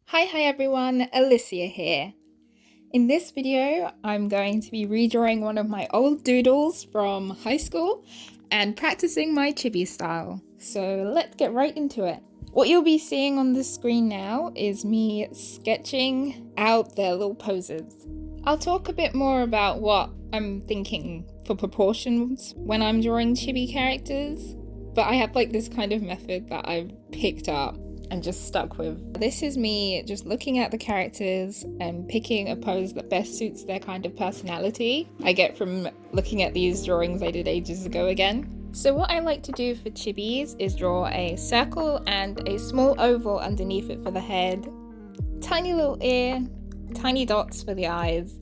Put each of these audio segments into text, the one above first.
Hi everyone, Alicia here. In this video, I'm going to be redrawing one of my old doodles from high school and practicing my chibi style. So let's get right into it. What you'll be seeing on the screen now is me sketching out their little poses. I'll talk a bit more about what I'm thinking for proportions when I'm drawing chibi characters, but I have like this kind of method that I've picked up and just stuck with. This is me just looking at the characters and picking a pose that best suits their kind of personality I get from looking at these drawings I did ages ago again. So what I like to do for Chibis is draw a circle and a small oval underneath it for the head, tiny little ear, tiny dots for the eyes,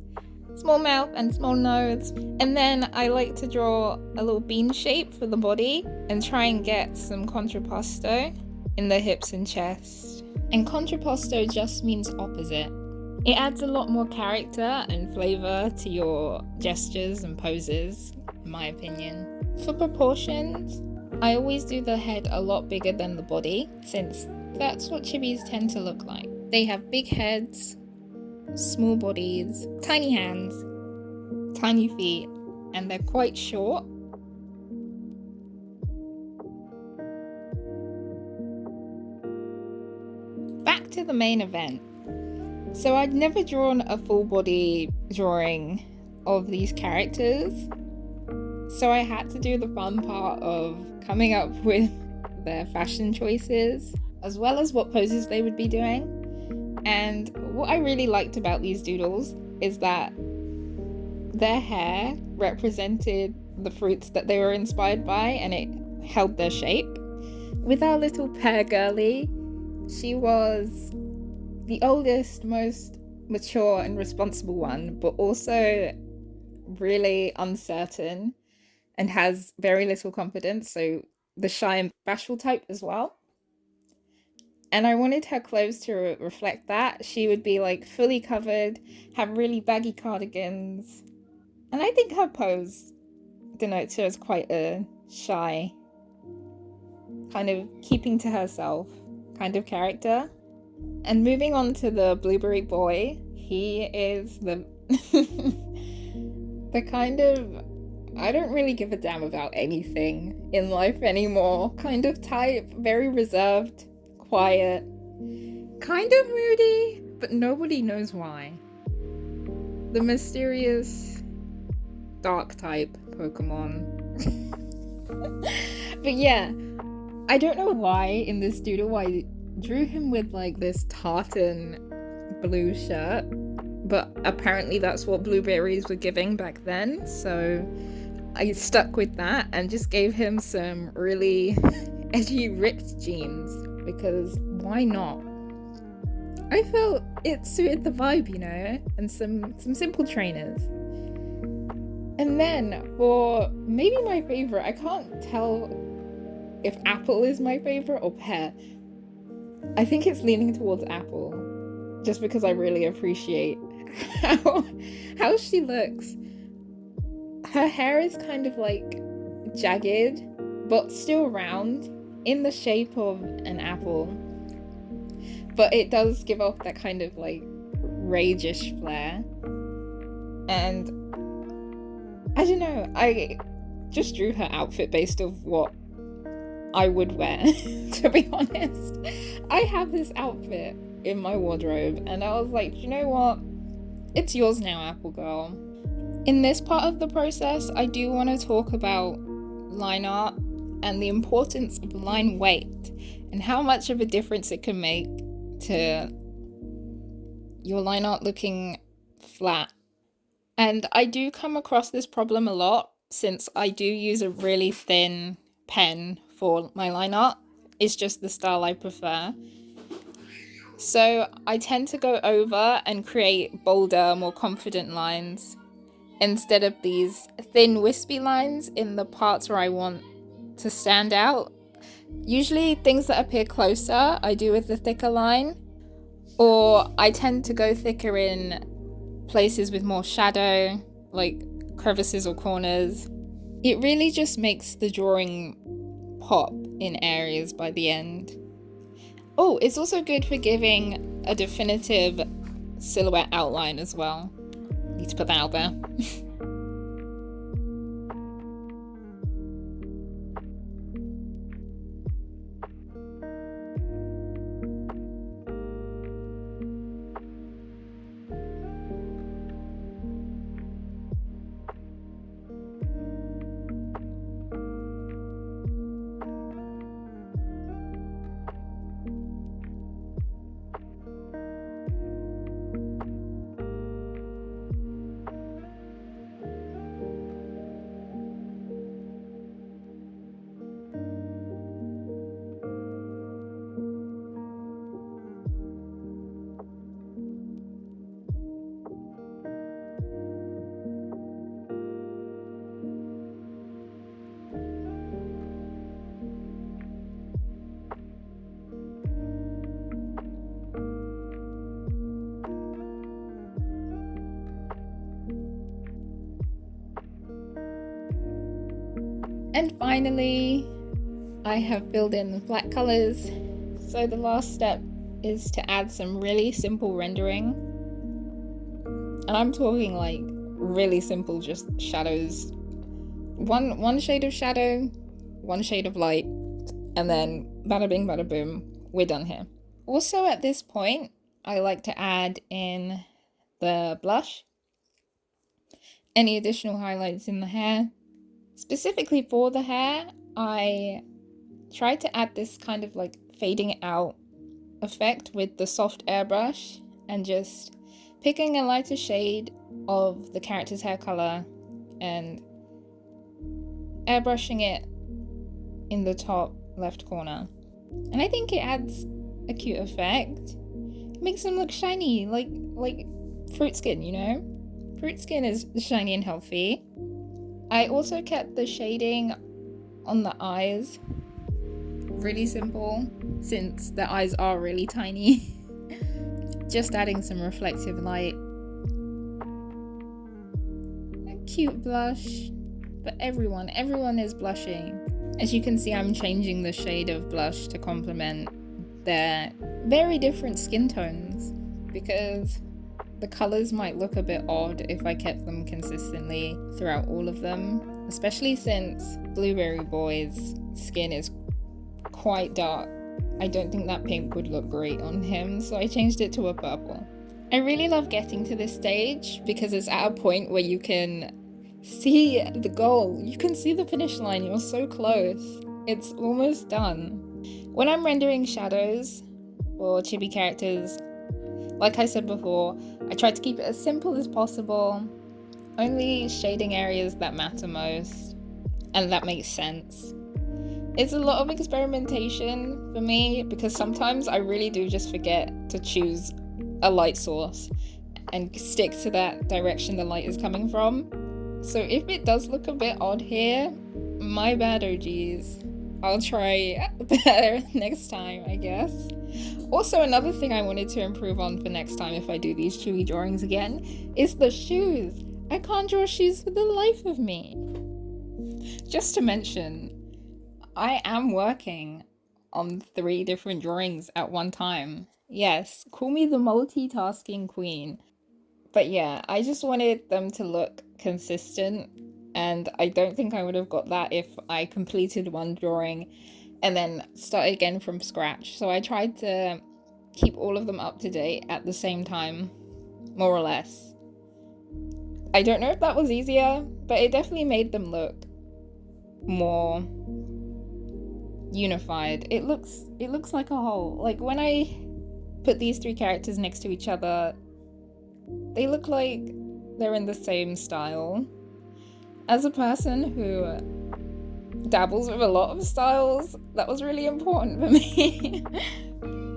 small mouth and small nose, and then I like to draw a little bean shape for the body and try and get some contrapposto in the hips and chest. And contrapposto just means opposite. It adds a lot more character and flavor to your gestures and poses, in my opinion. For proportions, I always do the head a lot bigger than the body, since that's what chibis tend to look like. They have big heads, small bodies, tiny hands, tiny feet, and they're quite short. Back to the main event. So I'd never drawn a full body drawing of these characters, so I had to do the fun part of coming up with their fashion choices as well as what poses they would be doing. And what I really liked about these doodles is that their hair represented the fruits that they were inspired by and it held their shape. With our little pear girly, she was the oldest, most mature and responsible one, but also really uncertain and has very little confidence, so the shy and bashful type as well. And I wanted her clothes to reflect that. She would be like fully covered, have really baggy cardigans, and I think her pose denotes her as quite a shy, kind of keeping to herself kind of character. And moving on to the blueberry boy, he is the the kind of I don't really give a damn about anything in life anymore kind of type, very reserved, quiet, kind of moody, but nobody knows why. The mysterious dark type Pokemon. But yeah, I don't know why in this doodle I drew him with like this tartan blue shirt, but apparently that's what blueberries were giving back then, so I stuck with that and just gave him some really edgy ripped jeans, because why not? I felt it suited the vibe, you know, and some simple trainers. And then for maybe my favorite, I can't tell if apple is my favorite or pear. I think it's leaning towards apple, just because I really appreciate how she looks. Her hair is kind of like jagged, but still round, in the shape of an apple. But it does give off that kind of like rage-ish flair. And I don't know, I just drew her outfit based off what I would wear, to be honest. I have this outfit in my wardrobe and I was like, you know what? It's yours now, Apple Girl. In this part of the process, I do want to talk about line art and the importance of line weight and how much of a difference it can make to your line art looking flat. And I do come across this problem a lot since I do use a really thin pen for my line art. It's just the style I prefer. So I tend to go over and create bolder, more confident lines instead of these thin wispy lines in the parts where I want to stand out. Usually things that appear closer I do with the thicker line, or I tend to go thicker in places with more shadow, like crevices or corners. It really just makes the drawing pop in areas by the end. Oh, it's also good for giving a definitive silhouette outline as well. Need to put that out there. And finally, I have filled in the black colors. So the last step is to add some really simple rendering. And I'm talking like really simple, just shadows. One shade of shadow, one shade of light, and then bada bing, bada boom, we're done here. Also at this point, I like to add in the blush, any additional highlights in the hair. Specifically for the hair, I tried to add this kind of like fading out effect with the soft airbrush and just picking a lighter shade of the character's hair color and airbrushing it in the top left corner. And I think it adds a cute effect. It makes them look shiny, like fruit skin, you know? Fruit skin is shiny and healthy. I also kept the shading on the eyes really simple since the eyes are really tiny. Just adding some reflective light. A cute blush, but everyone is blushing. As you can see, I'm changing the shade of blush to complement their very different skin tones because the colors might look a bit odd if I kept them consistently throughout all of them, especially since Blueberry Boy's skin is quite dark. I don't think that pink would look great on him, so I changed it to a purple. I really love getting to this stage because it's at a point where you can see the goal. You can see the finish line. You're so close. It's almost done. When I'm rendering shadows for chibi characters, like I said before, I try to keep it as simple as possible, only shading areas that matter most, and that makes sense. It's a lot of experimentation for me because sometimes I really do just forget to choose a light source and stick to that direction the light is coming from. So if it does look a bit odd here, my bad, OGs. I'll try better next time, I guess. Also, another thing I wanted to improve on for next time if I do these Chibi drawings again is the shoes. I can't draw shoes for the life of me. Just to mention, I am working on 3 different drawings at one time. Yes, call me the multitasking queen. But yeah, I just wanted them to look consistent, and I don't think I would have got that if I completed one drawing and then start again from scratch. So I tried to keep all of them up to date at the same time, more or less. I don't know if that was easier, but it definitely made them look more unified. It looks like a whole. Like when I put these 3 characters next to each other, they look like they're in the same style. As a person who dabbles with a lot of styles, that was really important for me.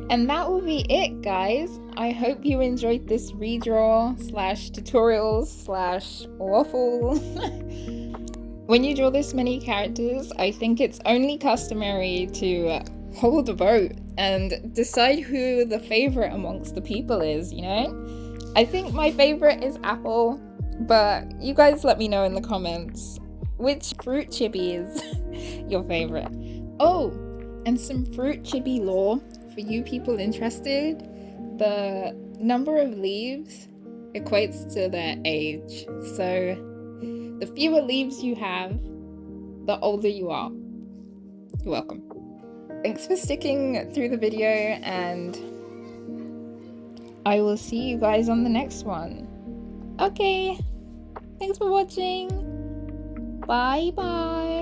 And that will be it, guys. I hope you enjoyed this redraw / tutorials / waffle. When you draw this many characters, I think it's only customary to hold a vote and decide who the favorite amongst the people is, you know? I think my favorite is Apple, but you guys let me know in the comments which fruit chibi is your favorite. Oh, and some fruit chibi lore for you people interested. the number of leaves equates to their age. So the fewer leaves you have, the older you are. You're welcome. Thanks for sticking through the video, and I will see you guys on the next one. Okay, thanks for watching. Bye bye.